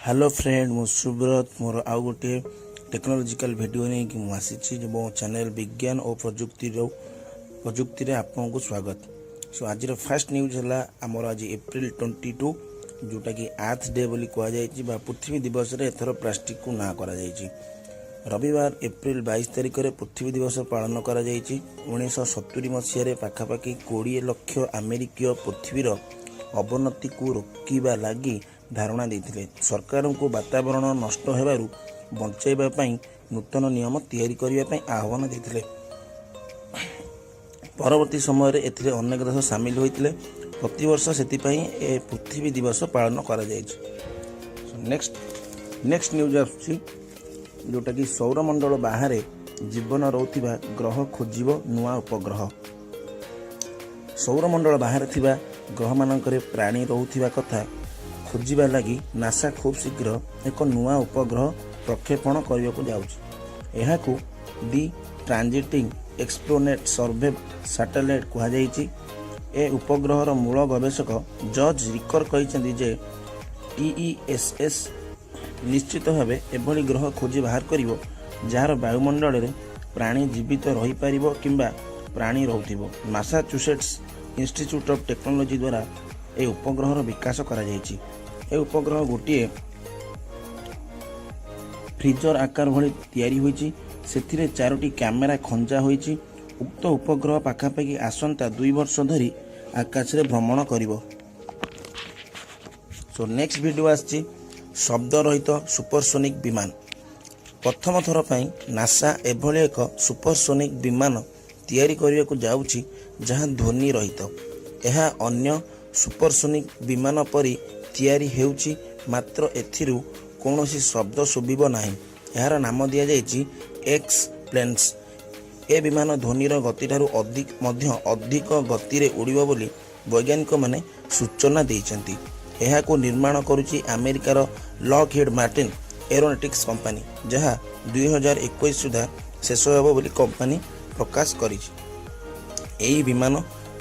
Hello friend मु सुब्रत मोर आउ गोटे टेक्नोलोजिकल वीडियो नहीं कि मुझे मो चैनल विज्ञान और प्रजुक्ति रे आपको स्वागत। सो आज फास्ट न्यूज है आमर आज एप्रिल 22 जोटा कि अर्थ डे बोली कहुई पृथ्वी दिवस रे एथर प्लास्टिक को ना करा जायछि। रविवार एप्रिल 22 तारिख में पृथ्वी दिवस पालन करा जायछि। 1970 मसीह पाखापाखि 20 लाख अमेरिकीय पृथ्वीर अवनति को रोकवा लगी धारणा देते। सरकार को वातावरण नष्ट होबारु बंचाइबा पई नूतन नियम तैयारी करने आह्वान देते। परवर्ती समय एथिरे अनेक देश सामिल होते। प्रतिवर्ष से पृथ्वी दिवस पालन करा जायछि। नेक्स्ट न्यूज आछि जोटा कि सौरमंडल बाहर जीवन रोथिबा ग्रह खोजिब नुआ उपग्रह। सौरमंडल बाहर थिबा ग्रह मानकरे प्राणी रोथिबा कथा खोजिबा लगी नासा खूब शीघ्र एक नुआ उपग्रह प्रक्षेपण करने को जाउछि। एहाकू दी ट्रांजिटिंग एक्सप्लोनेट सर्वे सैटेलाइट कहुई। ए उपग्रहर मूल गवेषक जॉर्ज रिकर कहते जे TESS निश्चित भाव एभली ग्रह खोजी बाहर करिवो जार वायुमंडल रे प्राणी जीवित रही पारिबो किंबा प्राणी रहउथिबो। मैसाचुसेट्स इंस्टीट्यूट ऑफ टेक्नोलॉजी द्वारा ए उपग्रहर विकास करा जायछि। ए उपग्रह गोटे फ्रीजर आकार भली तैयारी होईछि। सेथिरे 4टी कैमेरा खंजा होईछि। उक्त उपग्रह पाखापाखि आसंता 2 वर्ष धरी आकाश रे भ्रमण करिवो। सो नेक्स्ट वीडियो आछि शब्द रहित सुपरसोनिक विमान। प्रथम थर पई नासा एभली एक सुपरसोनिक विमान तैयारी करने को जाउछि जहां ध्वनि रहित। यह अन्य सुपरसोनिक विमान परी तैयारी हेउछि, मात्र एथिरु कौनसी शब्द शुभिब नाही। यार नाम दिया जायछि एक्स प्लेन्स। ए विमान ध्वनिर गति ठारू अधिक गति रे उड़िबो बोली वैज्ञानिक माने सूचना दैछन्ति। एहाको निर्माण करुछि अमेरिकार लॉकहीड मार्टिन एरोनॉटिक्स कंपनी, जहाँ 2021 सुधा शेष हेबो बोली कंपनी प्रकाश करिछि। एही विमान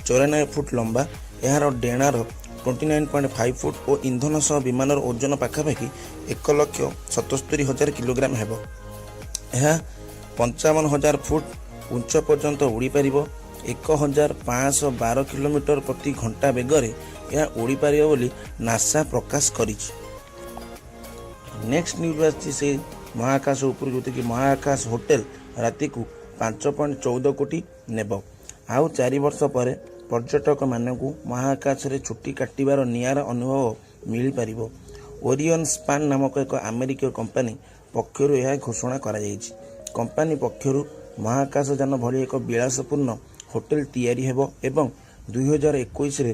94 फुट लंबा, यार डेणार 29.5 फुट और इंधन सह विमान ओजन पाखापाखि 1,77,000 किलोग्राम हेबो। यह 55,000 फुट उच्च पर्यंत उड़ी पारिबो। 1,512 किलोमीटर प्रति घंटा बेगरे यह उड़ी पारिबो बोली नासा प्रकाश करिछि। नेक्स्ट न्यूज आछि से महाकाश उपर जोते कि महाकाश होटल राति को 5.14 कोटी नेब। आउ 4 वर्ष पर पर्यटक मानकु महाकाश रे छुट्टी काटिबार नियारा अनुभव मिल पारिबो। ओरियन स्पान नामक एक अमेरिकीय कंपनी पक्षरु यह घोषणा करा जायछि। कंपनी पक्षरु महाकाशयान भली एक विलासपूर्ण होटल तैयारी हेबो एवं 2021 रे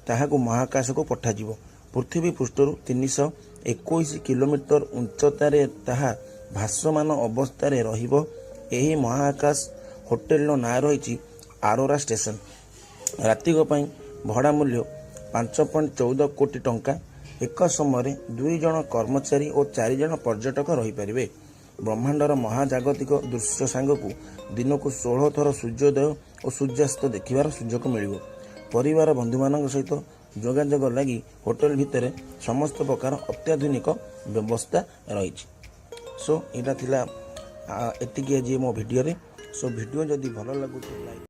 ताहाकु महाकाश को पठाजिबो। पृथ्वी पृष्ठरु 321 किलोमीटर उच्चतार ताहा भासमान अवस्था रे रहिबो। एही महाकाश होटल ना रही आरोरा स्टेशन। रातिक भड़ा मूल्य 5.14 कोटी टंका। एक समय 2 जन कर्मचारी और 4 जन पर्यटक रही पारिबे। ब्रह्मांडर महाजागतिक दृश्य सांगकू दिन को 16 थर सूर्योदय और सूर्यास्त देखिबार सुजोग मिलिबो। परिवार बंधु मान सहित जोगाजोग लगी होटल भितर समस्त प्रकार अत्याधुनिक व्यवस्था रही। सो यहाँ थिला एतिकी आज मो वीडियो रे। सो वीडियो जदि भल लागु लाइक